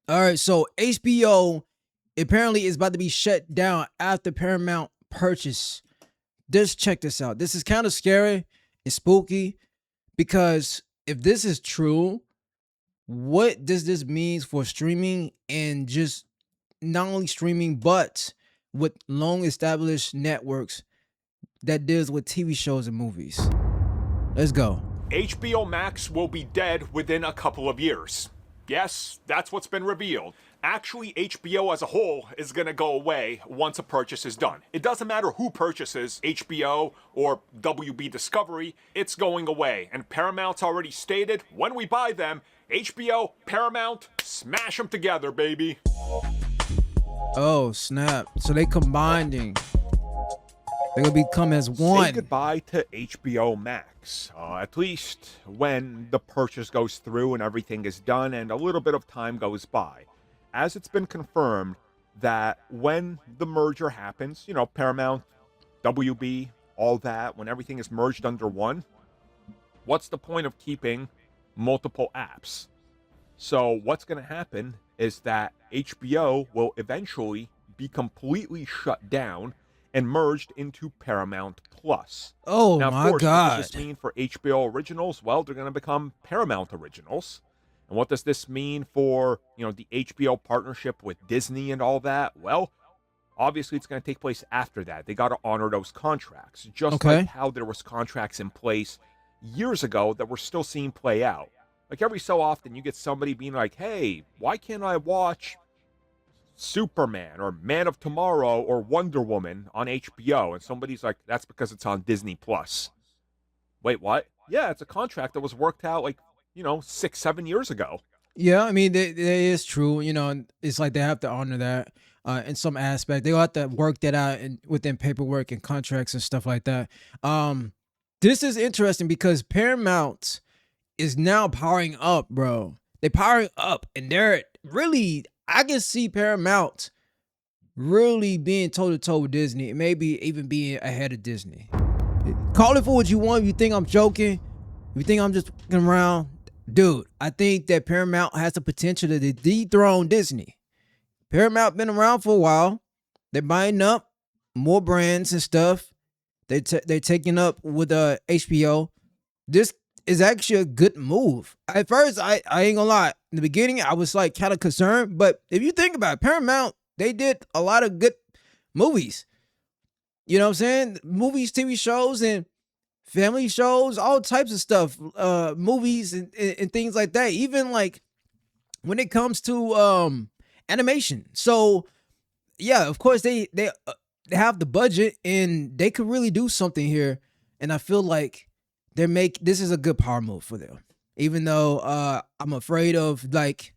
All right, so HBO apparently is about to be shut down after Paramount purchase. Just check this out. This is kind of scary and spooky because if this is true, what does this mean for streaming and just not only streaming but with long established networks that deals with TV shows and movies? Let's go. HBO Max will be dead within a couple of years. Yes, that's what's been revealed. Actually, HBO as a whole is going to go away once a purchase is done. It doesn't matter who purchases HBO or WB Discovery, it's going away. And Paramount's already stated, when we buy them, HBO, Paramount, smash them together, baby. Oh, snap. So they combining. They're going to become as one. Say goodbye to HBO Max, at least when the purchase goes through and everything is done and a little bit of time goes by. As it's been confirmed that when the merger happens, Paramount, WB, all that, when everything is merged under one, what's the point of keeping multiple apps? So what's going to happen is that HBO will eventually be completely shut down and merged into Paramount Plus. Oh, now, my of course, God. What does this mean for HBO originals? Well, they're going to become Paramount originals. And what does this mean for, the HBO partnership with Disney and all that? Well, obviously it's going to take place after that. They got to honor those contracts, just like how there was contracts in place years ago that we're still seeing play out. Like every so often you get somebody being like, hey, why can't I watch Superman or Man of Tomorrow or Wonder Woman on HBO? And somebody's like, that's because it's on Disney Plus. Wait, what? Yeah, it's a contract that was worked out 6-7 years ago. Yeah, I mean, that is true. It's like they have to honor that in some aspect. They'll have to work that out within paperwork and contracts and stuff like that. This is interesting because Paramount is now powering up, bro. They're powering up, and they're really, I can see Paramount really being toe to toe with Disney, and maybe even being ahead of Disney. Call it for what you want. If you think I'm joking, if you think I'm just fucking around, dude, I think that Paramount has the potential to dethrone Disney. Paramount been around for a while. They're buying up more brands and stuff. They're taking up with HBO. This is actually a good move. At first, I ain't gonna lie. In the beginning, I was like kind of concerned. But if you think about it, Paramount, they did a lot of good movies. You know what I'm saying? Movies, TV shows, and family shows, all types of stuff, movies and things like that. Even like when it comes to animation. So yeah, of course they have the budget and they could really do something here. And I feel like this is a good power move for them. Even though I'm afraid of like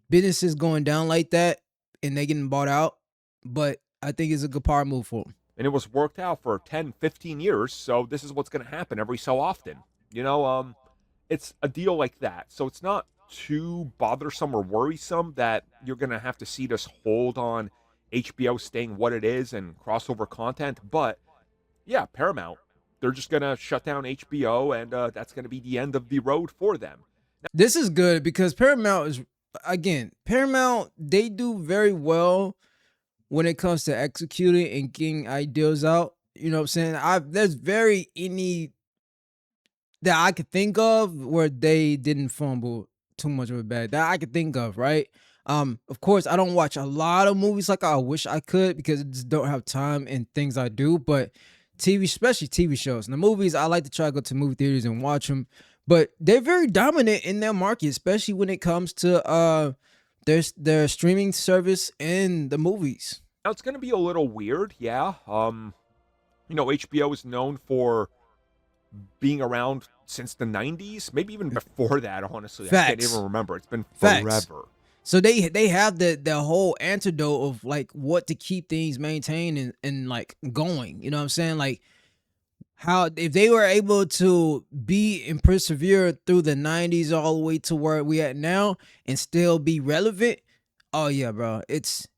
businesses going down like that and they getting bought out, but I think it's a good power move for them. And it was worked out for 10, 15 years, so this is what's going to happen every so often. It's a deal like that. So it's not too bothersome or worrisome that you're going to have to see this hold on HBO staying what it is and crossover content. But yeah, Paramount, they're just going to shut down HBO, and that's going to be the end of the road for them. This is good because Paramount, they do very well when it comes to executing and getting ideas out. You know what I'm saying? There's very any that I could think of where they didn't fumble too much of a bag that I could think of, right? Of course, I don't watch a lot of movies like I wish I could because I just don't have time and things I do. But especially TV shows. And the movies, I like to try to go to movie theaters and watch them. But they're very dominant in their market, especially when it comes to their streaming service and the movies. Now, it's going to be a little weird, yeah. HBO is known for being around since the 90s, maybe even before that, honestly. Facts. I can't even remember. It's been forever. Facts. So they have the whole antidote of like what to keep things maintained and like going. You know what I'm saying? Like how if they were able to be and persevere through the 90s all the way to where we at now and still be relevant. Oh yeah, bro.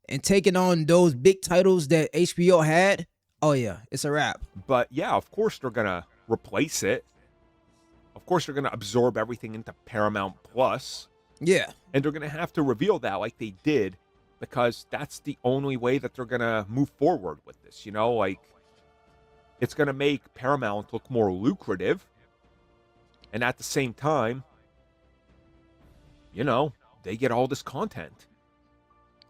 And taking on those big titles that HBO had. Oh yeah, it's a wrap. But yeah, of course they're going to replace it. Of course they're going to absorb everything into Paramount Plus. Yeah. And they're going to have to reveal that like they did, because that's the only way that they're going to move forward with this. Like, it's going to make Paramount look more lucrative. And at the same time, they get all this content.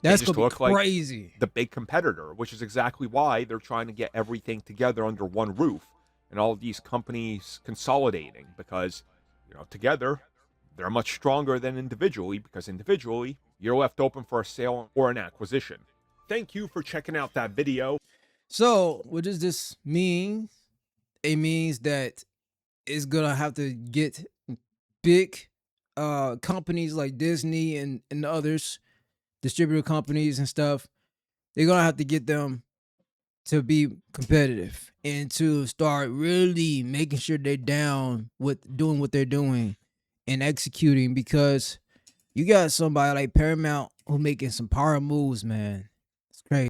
They That's gonna just be look like crazy. the big competitor, which is exactly why they're trying to get everything together under one roof and all of these companies consolidating, because, together they're much stronger than individually, because individually you're left open for a sale or an acquisition. Thank you for checking out that video. So, what does this mean? It means that it's gonna have to get big companies like Disney and others, distributor companies and stuff. They're gonna have to get them to be competitive and to start really making sure they're down with doing what they're doing and executing, because you got somebody like Paramount who making some power moves, man. It's crazy.